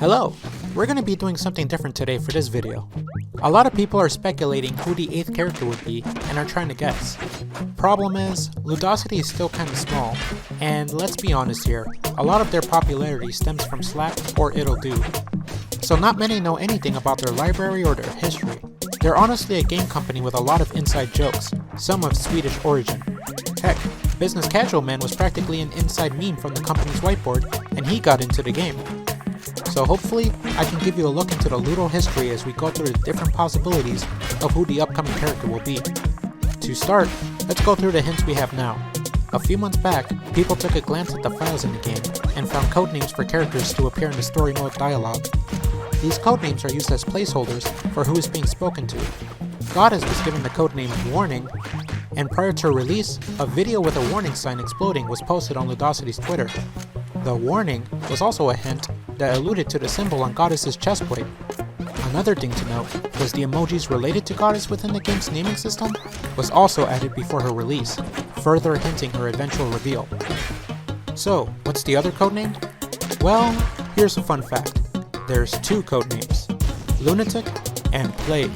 Hello! We're going to be doing something different today for this video. A lot of people are speculating who the 8th character would be and are trying to guess. Problem is, Ludosity is still kinda small, and let's be honest here, a lot of their popularity stems from Slack or It'll Do. So not many know anything about their library or their history. They're honestly a game company with a lot of inside jokes, some of Swedish origin. Heck, Business Casual Man was practically an inside meme from the company's whiteboard, and he got into the game. So hopefully, I can give you a look into the Ludo history as we go through the different possibilities of who the upcoming character will be. To start, let's go through the hints we have now. A few months back, people took a glance at the files in the game, and found codenames for characters to appear in the story mode dialogue. These codenames are used as placeholders for who is being spoken to. Goddess was given the codename Warning, and prior to release, a video with a warning sign exploding was posted on Ludosity's Twitter. The warning was also a hint that alluded to the symbol on Goddess's chestplate. Another thing to note was the emojis related to Goddess within the game's naming system was also added before her release, further hinting her eventual reveal. So, what's the other codename? Well, here's a fun fact. There's two codenames, Lunatic and Played.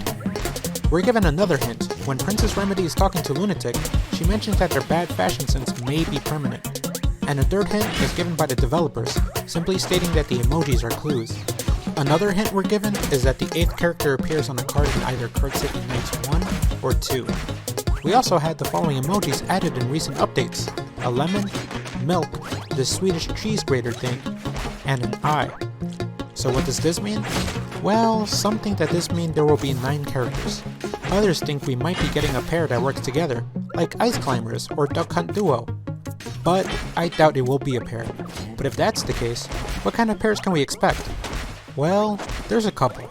We're given another hint. When Princess Remedy is talking to Lunatic, she mentions that their bad fashion sense may be permanent. And a third hint is given by the developers, simply stating that the emojis are clues. Another hint we're given is that the 8th character appears on a card in either Card City Nights 1 or 2. We also had the following emojis added in recent updates: a lemon, milk, the Swedish cheese grater thing, and an eye. So what does this mean? Well, some think that this means there will be 9 characters. Others think we might be getting a pair that works together, like Ice Climbers or Duck Hunt Duo. But I doubt it will be a pair. But if that's the case, what kind of pairs can we expect? Well, there's a couple.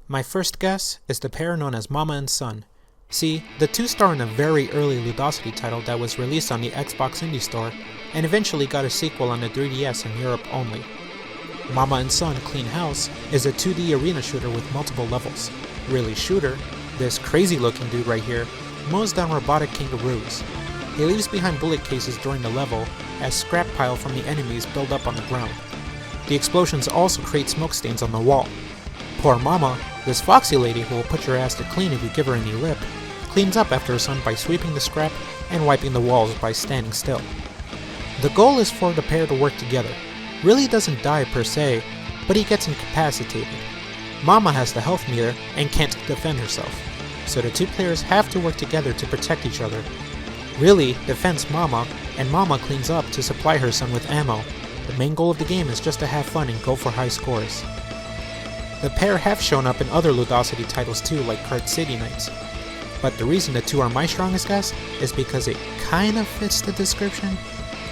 My first guess is the pair known as Mama and Son. See, the two star in a very early Ludosity title that was released on the Xbox Indie Store, and eventually got a sequel on the 3DS in Europe only. Mama and Son Clean House is a 2D arena shooter with multiple levels. Really shooter, this crazy looking dude right here mows down robotic kangaroos. He leaves behind bullet cases during the level as scrap pile from the enemies build up on the ground. The explosions also create smoke stains on the wall. Poor Mama, this foxy lady who will put your ass to clean if you give her any lip, cleans up after her son by sweeping the scrap and wiping the walls by standing still. The goal is for the pair to work together. Really doesn't die per se, but he gets incapacitated. Mama has the health meter and can't defend herself, so the two players have to work together to protect each other. Really defends Mama, and Mama cleans up to supply her son with ammo. The main goal of the game is just to have fun and go for high scores. The pair have shown up in other Ludosity titles too, like Card City Nights. But the reason the two are my strongest guess is because it kinda fits the description.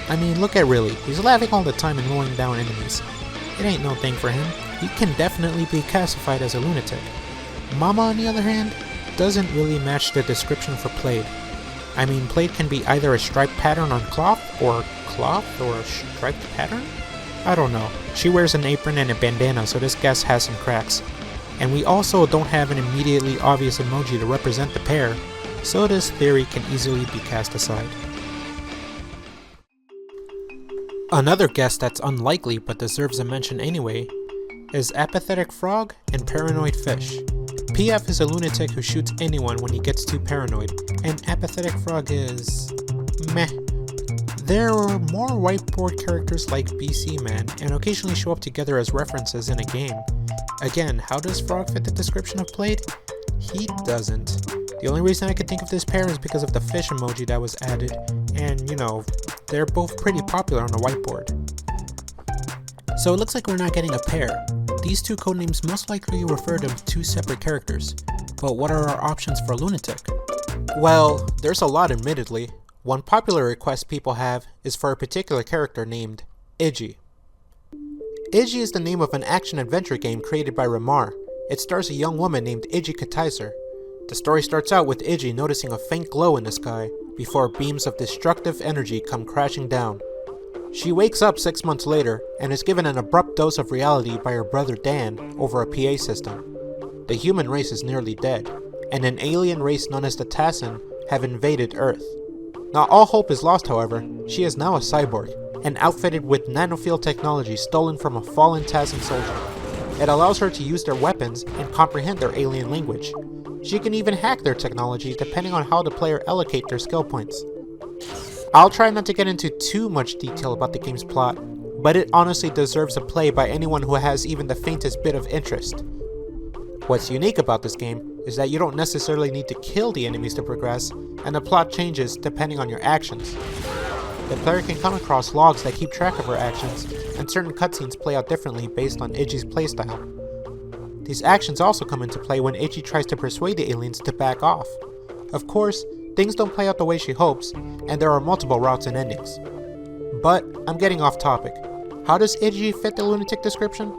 I mean, look at Riley, he's laughing all the time and mowing down enemies. It ain't no thing for him, he can definitely be classified as a lunatic. Mama, on the other hand, doesn't really match the description for Played. I mean, Played can be either a striped pattern on cloth or a striped pattern? I don't know. She wears an apron and a bandana, so this guess has some cracks. And we also don't have an immediately obvious emoji to represent the pair, so this theory can easily be cast aside. Another guess that's unlikely but deserves a mention anyway is Apathetic Frog and Paranoid Fish. PF is a lunatic who shoots anyone when he gets too paranoid, and Apathetic Frog is meh. There are more whiteboard characters like BC Man and occasionally show up together as references in a game. Again, how does Frog fit the description of Played? He doesn't. The only reason I could think of this pair is because of the fish emoji that was added, and you know, they're both pretty popular on the whiteboard. So it looks like we're not getting a pair. These two codenames most likely refer to two separate characters. But what are our options for Lunatic? Well, there's a lot admittedly. One popular request people have is for a particular character named Agee. Agee is the name of an action-adventure game created by Ramar. It stars a young woman named Agee Katizer. The story starts out with Agee noticing a faint glow in the sky before beams of destructive energy come crashing down. She wakes up 6 months later and is given an abrupt dose of reality by her brother Dan over a PA system. The human race is nearly dead, and an alien race known as the Tassin have invaded Earth. Not all hope is lost, however. She is now a cyborg, and outfitted with nanofield technology stolen from a fallen Tasm soldier. It allows her to use their weapons and comprehend their alien language. She can even hack their technology depending on how the player allocate their skill points. I'll try not to get into too much detail about the game's plot, but it honestly deserves a play by anyone who has even the faintest bit of interest. What's unique about this game is that you don't necessarily need to kill the enemies to progress, and the plot changes depending on your actions. The player can come across logs that keep track of her actions, and certain cutscenes play out differently based on Agee's playstyle. These actions also come into play when Agee tries to persuade the aliens to back off. Of course, things don't play out the way she hopes, and there are multiple routes and endings. But I'm getting off topic. How does Agee fit the lunatic description?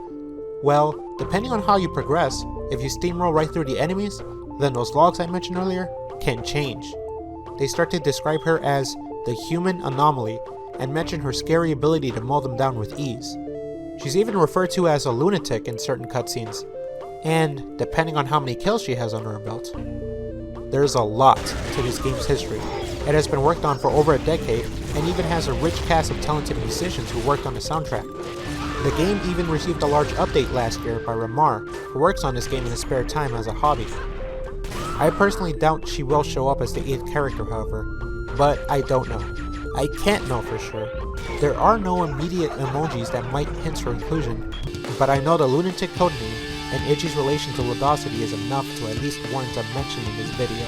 Well, depending on how you progress, if you steamroll right through the enemies, then those logs I mentioned earlier can change. They start to describe her as the human anomaly and mention her scary ability to mow them down with ease. She's even referred to as a lunatic in certain cutscenes, and depending on how many kills she has under her belt. There's a lot to this game's history. It has been worked on for over a decade and even has a rich cast of talented musicians who worked on the soundtrack. The game even received a large update last year by Ramar, who works on this game in his spare time as a hobby. I personally doubt she will show up as the 8th character, however, but I don't know. I can't know for sure. There are no immediate emojis that might hint her inclusion, but I know the lunatic codename and Agee's relation to Ludosity is enough to at least warrant a mention in this video.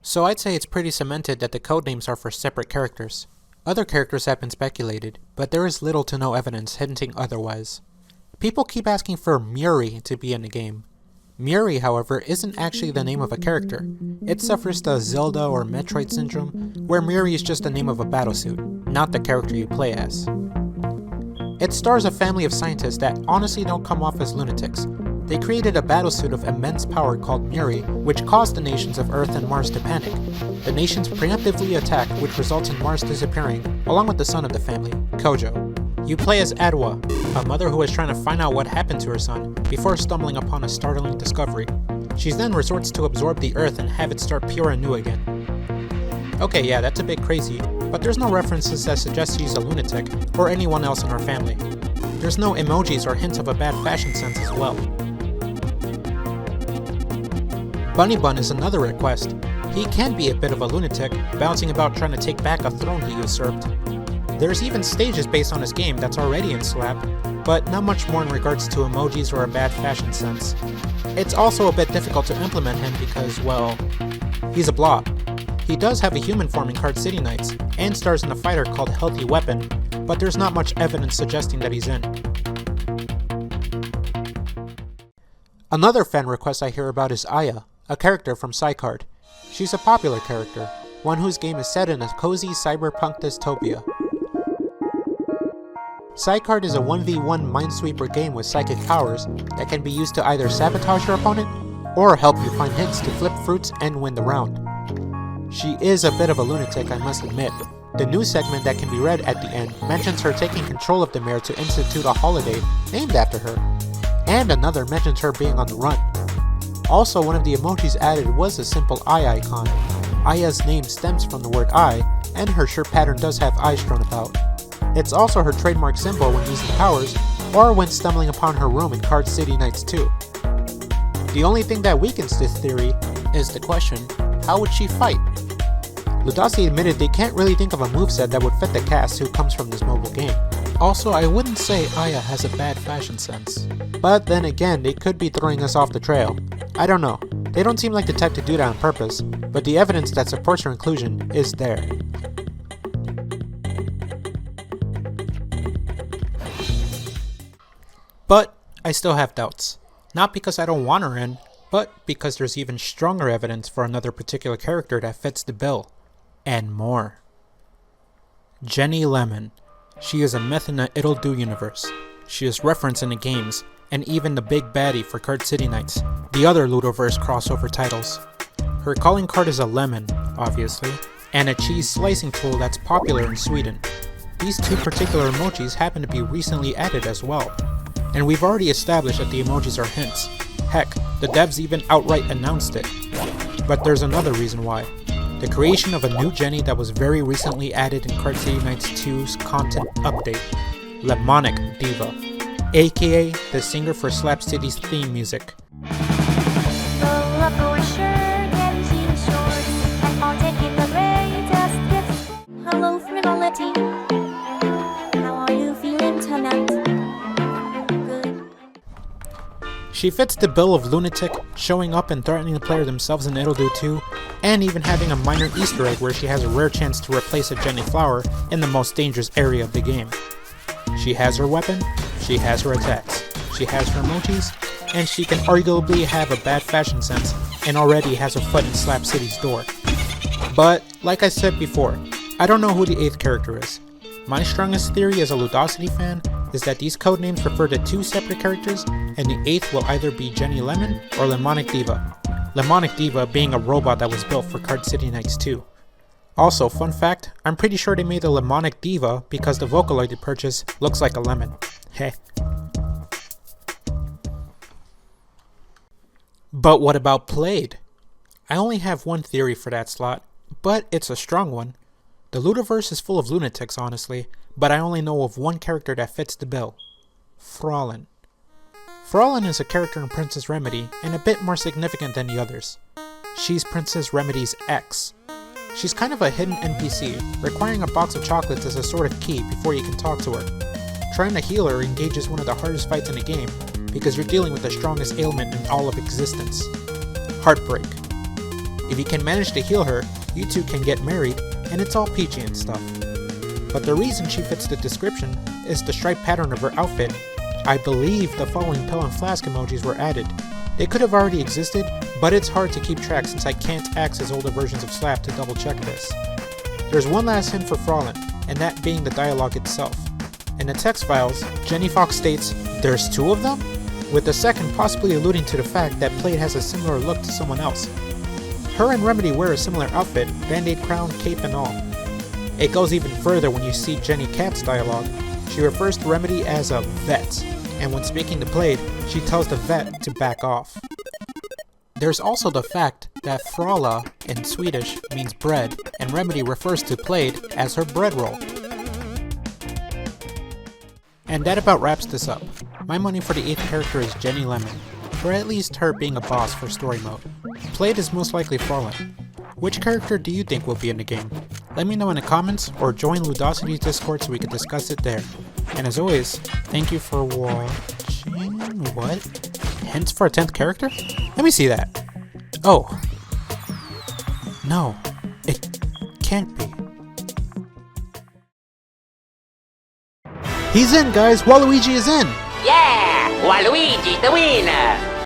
So I'd say it's pretty cemented that the codenames are for separate characters. Other characters have been speculated, but there is little to no evidence hinting otherwise. People keep asking for Meiri to be in the game. Meiri, however, isn't actually the name of a character. It suffers the Zelda or Metroid syndrome, where Meiri is just the name of a battlesuit, not the character you play as. It stars a family of scientists that honestly don't come off as lunatics. They created a battlesuit of immense power called Meiri, which caused the nations of Earth and Mars to panic. The nations preemptively attack, which results in Mars disappearing, along with the son of the family, Kojo. You play as Adwa, a mother who is trying to find out what happened to her son before stumbling upon a startling discovery. She then resorts to absorb the Earth and have it start pure and new again. Okay, yeah, that's a bit crazy, but there's no references that suggest she's a lunatic or anyone else in her family. There's no emojis or hints of a bad fashion sense as well. Bunny Bun is another request. He can be a bit of a lunatic, bouncing about trying to take back a throne he usurped. There's even stages based on his game that's already in Slap, but not much more in regards to emojis or a bad fashion sense. It's also a bit difficult to implement him because, well, he's a blob. He does have a human form in Card City Nights, and stars in a fighter called Healthy Weapon, but there's not much evidence suggesting that he's in. Another fan request I hear about is Aya, a character from Psycard. She's a popular character, one whose game is set in a cozy cyberpunk dystopia. Psycard is a 1v1 Minesweeper game with psychic powers that can be used to either sabotage your opponent or help you find hints to flip fruits and win the round. She is a bit of a lunatic, I must admit. The news segment that can be read at the end mentions her taking control of the mayor to institute a holiday named after her, and another mentions her being on the run. Also, one of the emojis added was a simple eye icon. Aya's name stems from the word eye, and her shirt pattern does have eyes strewn about. It's also her trademark symbol when using powers, or when stumbling upon her room in Card City Nights 2. The only thing that weakens this theory is the question, how would she fight? Ludosity admitted they can't really think of a moveset that would fit the cast who comes from this mobile game. Also, I wouldn't say Aya has a bad fashion sense. But then again, they could be throwing us off the trail. I don't know. They don't seem like the type to do that on purpose, but the evidence that supports her inclusion is there. But I still have doubts. Not because I don't want her in, but because there's even stronger evidence for another particular character that fits the bill. And more. Jenny Lemon. She is a myth in the It'll Do universe. She is referenced in the games, and even the big baddie for Card City Nights, the other Ludoverse crossover titles. Her calling card is a lemon, obviously, and a cheese slicing tool that's popular in Sweden. These two particular emojis happen to be recently added as well. And we've already established that the emojis are hints. Heck, the devs even outright announced it. But there's another reason why. The creation of a new Jenny that was very recently added in Card City Nights 2's content update, Lemonic Diva, aka the singer for Slap City's theme music. Hello, frivolity. How are you feeling tonight? Good. She fits the bill of lunatic, showing up and threatening the player themselves in It'll Do Too, and even having a minor Easter egg where she has a rare chance to replace a Jenny Flower in the most dangerous area of the game. She has her weapon, she has her attacks, she has her emojis, and she can arguably have a bad fashion sense and already has her foot in Slap City's door. But, like I said before, I don't know who the 8th character is. My strongest theory as a Ludosity fan is that these codenames refer to 2 separate characters, and the 8th will either be Jenny Lemon or Lemonic Diva. Lemonic Diva being a robot that was built for Card City Nights 2. Also, fun fact, I'm pretty sure they made the Lemonic Diva because the Vocaloid they purchased looks like a lemon. Heh. But what about Played? I only have one theory for that slot, but it's a strong one. The Ludoverse is full of lunatics, honestly, but I only know of one character that fits the bill. Frolin. Frolin is a character in Princess Remedy and a bit more significant than the others. She's Princess Remedy's ex. She's kind of a hidden NPC, requiring a box of chocolates as a sort of key before you can talk to her. Trying to heal her engages one of the hardest fights in the game, because you're dealing with the strongest ailment in all of existence. Heartbreak. If you can manage to heal her, you two can get married, and it's all peachy and stuff. But the reason she fits the description is the striped pattern of her outfit. I believe the following pill and flask emojis were added. They could have already existed, but it's hard to keep track since I can't access older versions of Slap to double check this. There's one last hint for Frolin, and that being the dialogue itself. In the text files, Jenny Fox states, "There's 2 of them?" with the second possibly alluding to the fact that Played has a similar look to someone else. Her and Remedy wear a similar outfit, band-aid crown, cape and all. It goes even further when you see Jenny Cat's dialogue. She refers to Remedy as a vet, and when speaking to Played, she tells the vet to back off. There's also the fact that Frala in Swedish means bread, and Remedy refers to Played as her bread roll. And that about wraps this up. My money for the 8th character is Jenny Lemon, or at least her being a boss for story mode. Played is most likely Frolin. Which character do you think will be in the game? Let me know in the comments, or join Ludosity's Discord so we can discuss it there. And as always, thank you for watching. What? Hints for a 10th character? Let me see that. Oh. No, it can't be. He's in, guys! Waluigi is in! Yeah! Waluigi's the winner!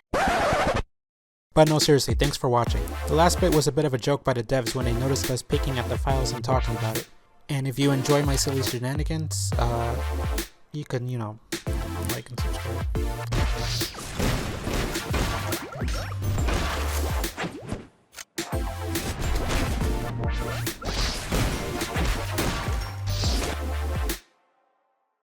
But no, seriously, thanks for watching. The last bit was a bit of a joke by the devs when they noticed us picking at the files and talking about it. And if you enjoy my silly shenanigans, you can, like and subscribe.